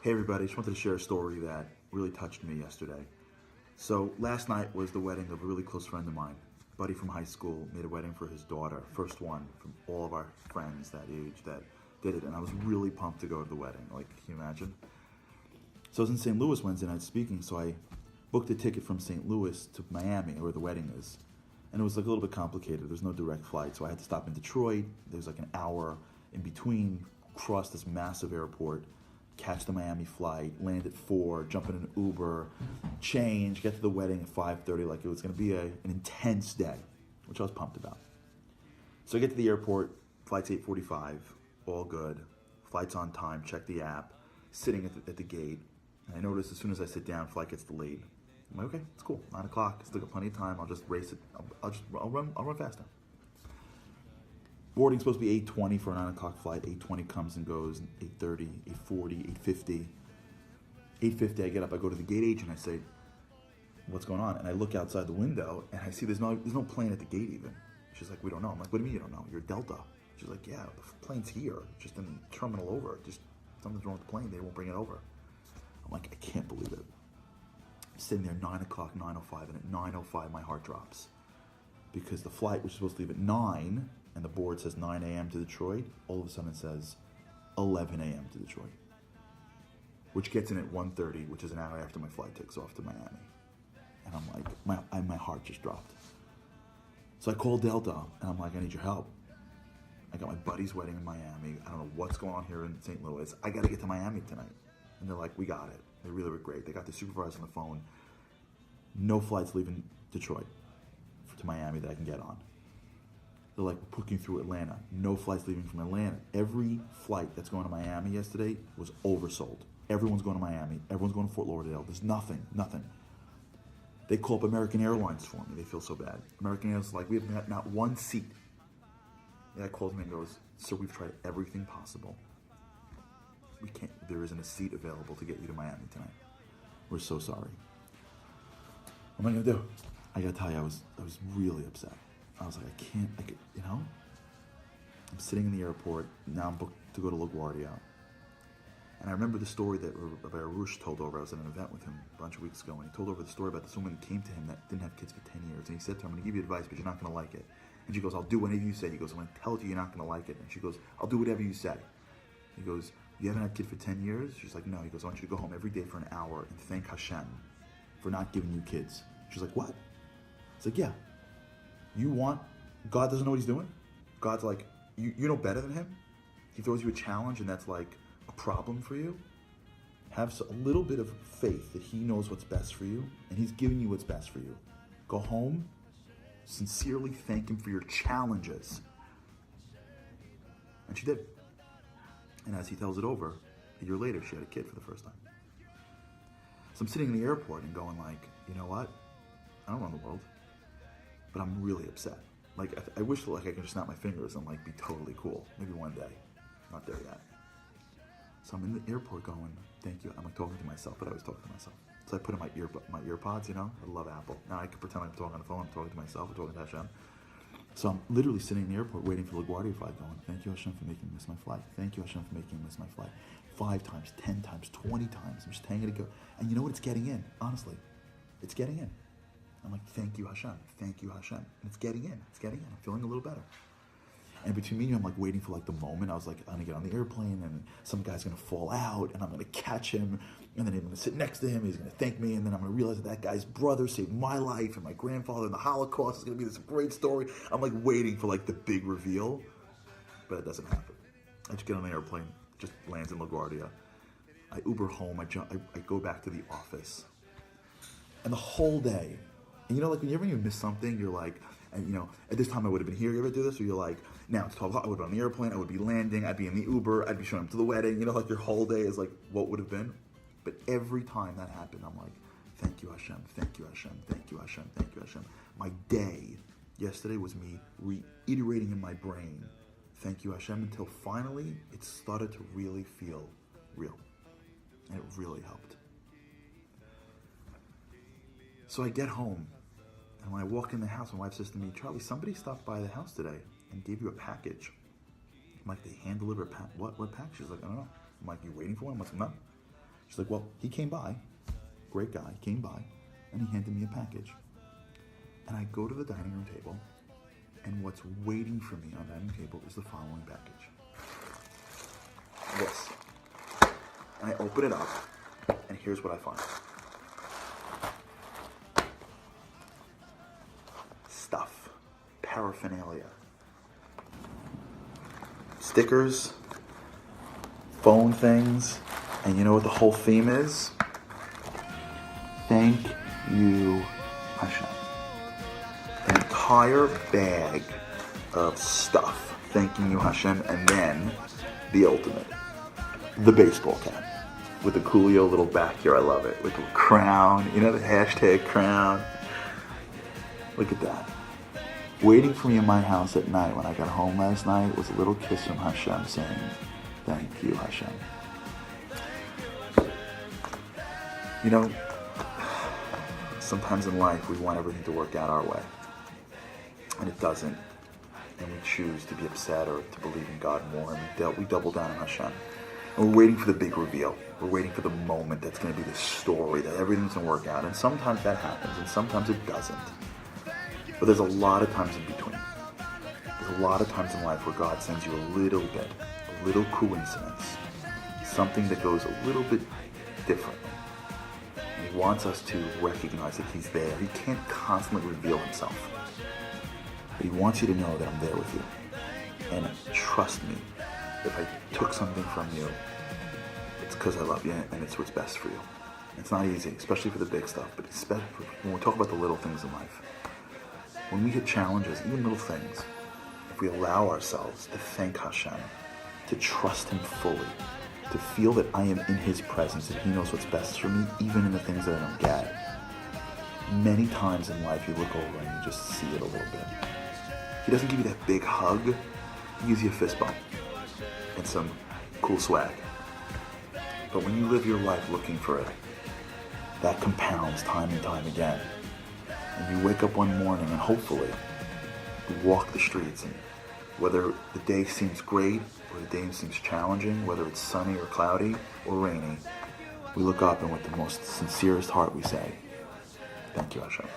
Hey everybody, just wanted to share a story that really touched me yesterday. So last night was the wedding of a really close friend of mine. A buddy from high school made a wedding for his daughter, first one from all of our friends that age that did it, and I was really pumped to go to the wedding. Like, can you imagine? So I was in St. Louis Wednesday night speaking, so I booked a ticket from St. Louis to Miami, where the wedding is. And it was like a little bit complicated. There's no direct flight, so I had to stop in Detroit. There's like an hour in between, cross this massive airport, catch the Miami flight, land at 4, jump in an Uber, change, get to the wedding at 5:30. Like, it was going to be an intense day, which I was pumped about. So I get to the airport, flight's 8:45, all good. Flight's on time, check the app, sitting at the gate. And I notice as soon as I sit down, flight gets delayed. I'm like, okay, it's cool, 9 o'clock, still got plenty of time, I'll just race it, I'll run faster. Boarding's supposed to be 8:20 for a 9 o'clock flight. 8:20 comes and goes, 8:30, 8:40, 8:50. 8:50, I get up, I go to the gate agent, I say, what's going on? And I look outside the window, and I see there's no plane at the gate even. She's like, we don't know. I'm like, what do you mean you don't know? You're Delta. She's like, yeah, the plane's here, just in the terminal over. Just something's wrong with the plane, they won't bring it over. I'm like, I can't believe it. I'm sitting there 9 o'clock, 9:05, and at 9:05 my heart drops. Because the flight, which is supposed to leave at 9, and the board says 9 a.m. to Detroit, all of a sudden it says 11 a.m. to Detroit, which gets in at 1:30, which is an hour after my flight takes off to Miami. And I'm like, my heart just dropped. So I called Delta, and I'm like, I need your help. I got my buddy's wedding in Miami. I don't know what's going on here in St. Louis. I got to get to Miami tonight. And they're like, we got it. They really were great. They got the supervisor on the phone. No flights leaving Detroit to Miami that I can get on. They're like, we're booking through Atlanta. No flights leaving from Atlanta. Every flight that's going to Miami yesterday was oversold. Everyone's going to Miami. Everyone's going to Fort Lauderdale. There's nothing. They call up American Airlines for me. They feel so bad. American Airlines is like, we have not one seat. The guy calls me and goes, sir, we've tried everything possible. We can't, there isn't a seat available to get you to Miami tonight. We're so sorry. What am I gonna do? I gotta tell you, I was really upset. I was like, I'm sitting in the airport, now I'm booked to go to LaGuardia. And I remember the story that Rabbi Arush told over. I was at an event with him a bunch of weeks ago, and he told over the story about this woman that came to him that didn't have kids for 10 years. And he said to her, I'm gonna give you advice, but you're not gonna like it. And she goes, I'll do whatever you say. He goes, I'm gonna tell you you're not gonna like it. And she goes, I'll do whatever you say. He goes, you haven't had a kid for 10 years? She's like, no. He goes, I want you to go home every day for an hour and thank Hashem for not giving you kids. She's like, what? It's like, yeah. God doesn't know what he's doing? God's like, you know better than him? He throws you a challenge and that's like a problem for you? Have a little bit of faith that he knows what's best for you and he's giving you what's best for you. Go home, sincerely thank him for your challenges. And she did. And as he tells it over, a year later, she had a kid for the first time. So I'm sitting in the airport and going like, you know what? I don't run the world, but I'm really upset. Like, I wish like I could just snap my fingers and like be totally cool. Maybe one day. Not there yet. So I'm in the airport going, thank you. I'm like talking to myself, but I was talking to myself. So I put in my earpods, you know? I love Apple. Now I can pretend I'm talking on the phone. I'm talking to myself. I'm talking to Hashem. So I'm literally sitting in the airport waiting for the LaGuardia flight going, thank you Hashem for making me miss my flight. Thank you Hashem for making me miss my flight. 5 times, 10 times, 20 times. I'm just hanging it go. And you know what? It's getting in, honestly. It's getting in. I'm like, thank you Hashem. Thank you Hashem. And it's getting in. I'm feeling a little better. And between me and you, I'm like waiting for like the moment. I was like, I'm gonna get on the airplane and some guy's gonna fall out and I'm gonna catch him and then I'm gonna sit next to him. He's gonna thank me and then I'm gonna realize that guy's brother saved my life and my grandfather in the Holocaust is gonna be this great story. I'm like waiting for like the big reveal, but it doesn't happen. I just get on the airplane, just lands in LaGuardia. I Uber home. I go back to the office, and the whole day. And you know, like when you miss something, you're like, and you know, at this time I would have been here. You ever do this? Or you're like, now it's 12 o'clock, I would be on the airplane, I would be landing, I'd be in the Uber, I'd be showing up to the wedding. You know, like your whole day is like what would have been. But every time that happened, I'm like, thank you Hashem, thank you Hashem, thank you Hashem, thank you Hashem. My day yesterday was me reiterating in my brain, thank you Hashem, until finally it started to really feel real. And it really helped. So I get home, and when I walk in the house, my wife says to me, Charlie, somebody stopped by the house today and gave you a package. I'm like, they hand deliver a package? What package? She's like, I don't know. I'm like, you waiting for one? I'm like, no. She's like, well, he came by, great guy, came by, and he handed me a package. And I go to the dining room table, and what's waiting for me on the dining table is the following package. This. And I open it up, and here's what I find. Stuff. Paraphernalia. Stickers. Phone things. And you know what the whole theme is? Thank you, Hashem. An entire bag of stuff. Thanking you, Hashem. And then the ultimate. The baseball cap. With the Coolio little back here. I love it. With the crown. You know, the hashtag crown. Look at that. Waiting for me in my house at night when I got home last night was a little kiss from Hashem saying, thank you, Hashem. You know, sometimes in life we want everything to work out our way. And it doesn't. And we choose to be upset or to believe in God more. And we double down on Hashem. And we're waiting for the big reveal. We're waiting for the moment that's going to be the story, that everything's going to work out. And sometimes that happens, and sometimes it doesn't. But there's a lot of times in between. There's a lot of times in life where God sends you a little bit, a little coincidence, something that goes a little bit differently. And He wants us to recognize that He's there. He can't constantly reveal Himself. But He wants you to know that I'm there with you. And trust me, if I took something from you, it's because I love you and it's what's best for you. It's not easy, especially for the big stuff, but especially when we talk about the little things in life. When we hit challenges, even little things, if we allow ourselves to thank Hashem, to trust Him fully, to feel that I am in His presence, that He knows what's best for me, even in the things that I don't get. Many times in life you look over and you just see it a little bit. He doesn't give you that big hug, He gives you a fist bump and some cool swag. But when you live your life looking for it, that compounds time and time again. And you wake up one morning and hopefully you walk the streets, and whether the day seems great or the day seems challenging, whether it's sunny or cloudy or rainy, we look up and with the most sincerest heart we say, thank you, Hashem.